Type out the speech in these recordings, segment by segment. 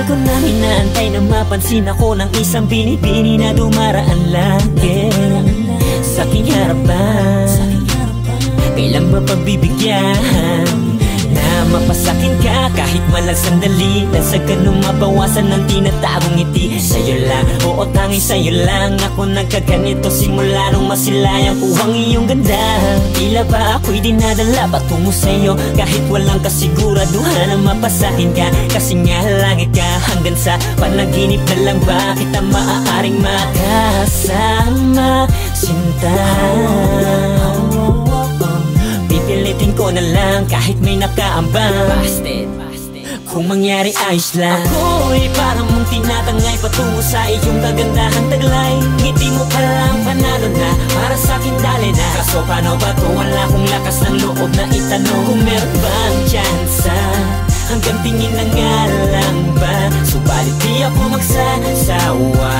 Tagal ko nang inaantay na mapansin ako ng isang binibini na dumaraan lagi sa aking harapan. Kailan ba pagbibigyan na mapasakin ka kahit malang sandali, na sa ganun mabawasan ng tinatagong ngiti. Sa'yo lang, oo tanging sa'yo lang ako nagkaganito, simula nung masilayang ko ang iyong ganda. Tila ba ako'y dinadala patungo sa'yo kahit walang kasiguraduhan na mapasakin ka. Kasi nga langit ka hanggang sa panaginip na lang ba kita maaaring makasama, sinta. Pipilitin ko na lang kahit may nakaambang. Kung mangyari ayos lang. Ako'y parang mong tinatangay patungo sa iyong kagandahan taglay. Ngiti mo pa lang panalo na, para sa'kin dali na. Kaso paano ba to, wala akong lakas ng loob na itanong kung meron bang tsansa. Hanggang tingin na nga lang ba, subalit di ako magsasawa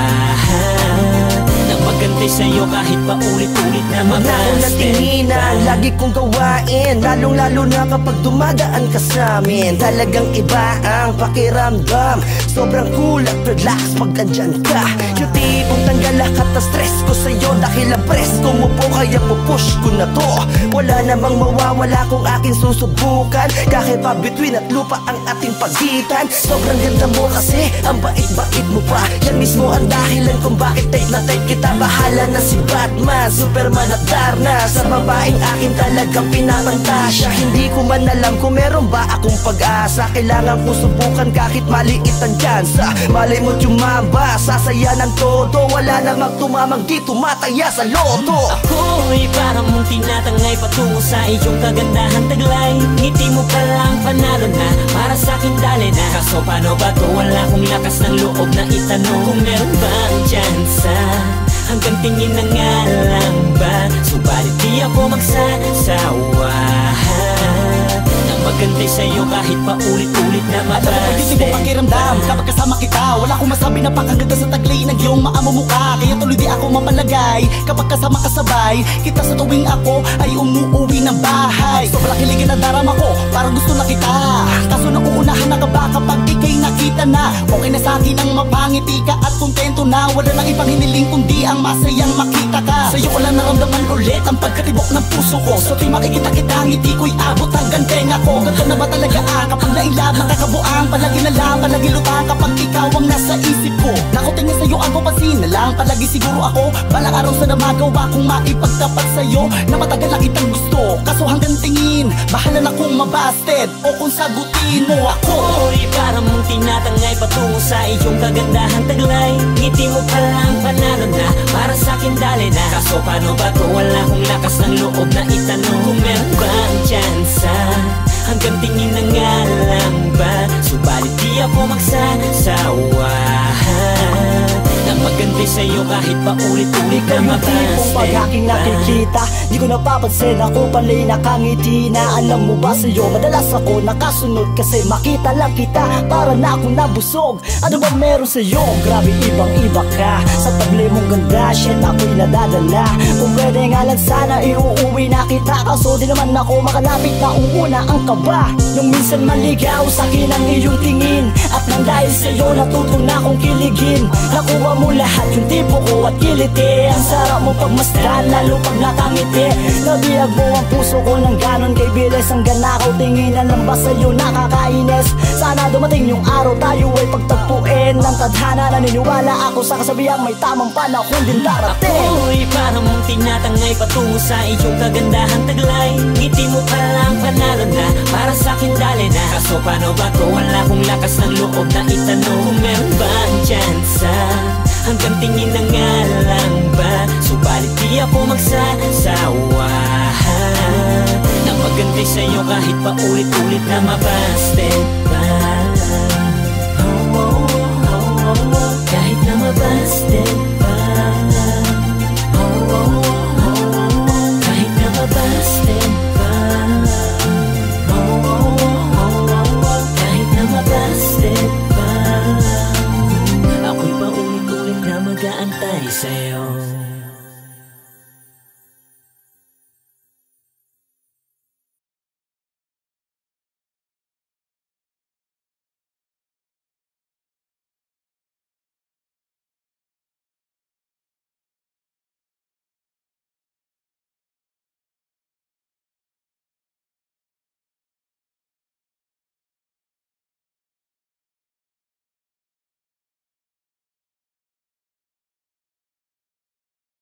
nang magantay sa'yo kahit pa ulit-ulit na mga tingin na lagi kong gawain, lalong-lalo na kapag dumadaan ka sa'min. Talagang iba ang pakiramdam, sobrang cool at relax pag andyan ka. Yung tipong tanggal lahat na stress ko sa'yo dahil ang presko mo po, kaya pupush ko na to. Wala namang mawawala kung aking susubukan, kahit pa between at lupa ang ating pagitan. Sobrang ganda mo kasi, ang bait-bait mo pa. Yan mismo ang dahilan kung bakit type na type kita. Bahala na si Batman, Superman at Darna. Sa babaeng akin talagang pinapantasya. Hindi ko man alam kung meron ba akong pag-asa. Kailangan ko subukan kahit maliit ang tsansa. Malay mo't yumamba, sasaya ng todo. Wala namang tumamang di tumataya sa loto. Ako'y parang mong tinatangay patungo sa iyong kagandahan taglay. Ngiti mo pa lang panalo na, para sa'kin dali na. Kaso paano ba to, wala akong lakas ng loob na itanong kung meron bang tsansa. Hanggang tingin na nga lang ba, subalit di ako magsasawa nang magantay sa'yo kahit pa ulit-ulit na mabaste. Hindi ko pakiramdam kapag kasama kita, wala akong masabi na pakaganda sa taglay ng iyong maamumuka. Kaya tuloy di ako mapalagay kapag kasama kasabay kita sa tuwing ako ay umuuwi ng bahay. Sobrang kiligin na darama ko, parang gusto na kita. Kaso nauunahan na ka ba kapag ika'y nakita na? Okay na sa'kin ang mapangiti ka at kontento na. Wala nang ibang hiniling kundi ang masayang makita ka. Sa'yo ko lang naramdaman ulit ang pagkatibok ng puso ko. Sa tuwing makikita kita, ngiti ko'y abot hanggang tenga ko. Ganto na ba talaga kapag nailab, nakakabuang palagi na lang, palagi lutang kapag ikaw ang nasa isip ko. Nakutingin sa'yo ako, pansin na lang, palagi siguro ako. Balang araw sa namagawa kong maipagtapat sa'yo na matagal na kitang gusto. Kaso hanggang tingin, bahala na kung mabasted o kung sagutin mo ako. Ako'y parang mong tinatangay patungo sa iyong kagandahan taglay. Ngiti mo pa lang panalo na, para sa'kin dali na. Kaso paano ba to, wala akong lakas ng loob na itanong kung meron bang tsansa. Hanggang tingin na nga lang ba, subalit di ako magsasawa nang magantay sa'yo kahit pa ulit-ulit na mabaste. Pag aking nakikita, di ko napapansin ako pala'y nakangiti na. Alam mo ba sa'yo, madalas ako nakasunod kasi makita lang kita, para na akong nabusog. Ano ba meron sa'yo? Grabe ibang-iba ka, sa tabli mong ganda, shit ako'y nadadala. Kung pwede nga lang sana iuuwi na kita, kaso di naman ako makalapit na uuna ang kaba. Nung minsan maligaw sa'kin ang iyong tingin, at nang dahil sa'yo natuto na akong kiligin. Nakuha mo lahat yung tipo ko at kiliti. Ang sarap mo pagmasdan, lalo pag nakangiti. Nabiyag mo ang puso ko ng ganon kay bilis. Ang ganakaw tingin na lang ba sa'yo nakakainis. Sana dumating yung araw tayo ay pagtagpuin ng tadhana. Naniniwala ako sa kasabihang may tamang panahon din darating. Ako'y parang mong tinatangay patungo sa iyong kagandahan taglay. Ngiti mo pa lang panalo na, para sa'kin dali na. Kaso paano ba to, wala akong lakas ng loob na itanong kung meron bang tsansa. Hanggang tingin na nga lang ba, subalit di ako magsasawa nang magantay sa'yo kahit pa ulit-ulit na mabaste pa. Kahit na mabaste pa, kahit na mabaste pa, kahit na mabaste pa. Ako'y paulit-ulit na mag-aantay sa'yo.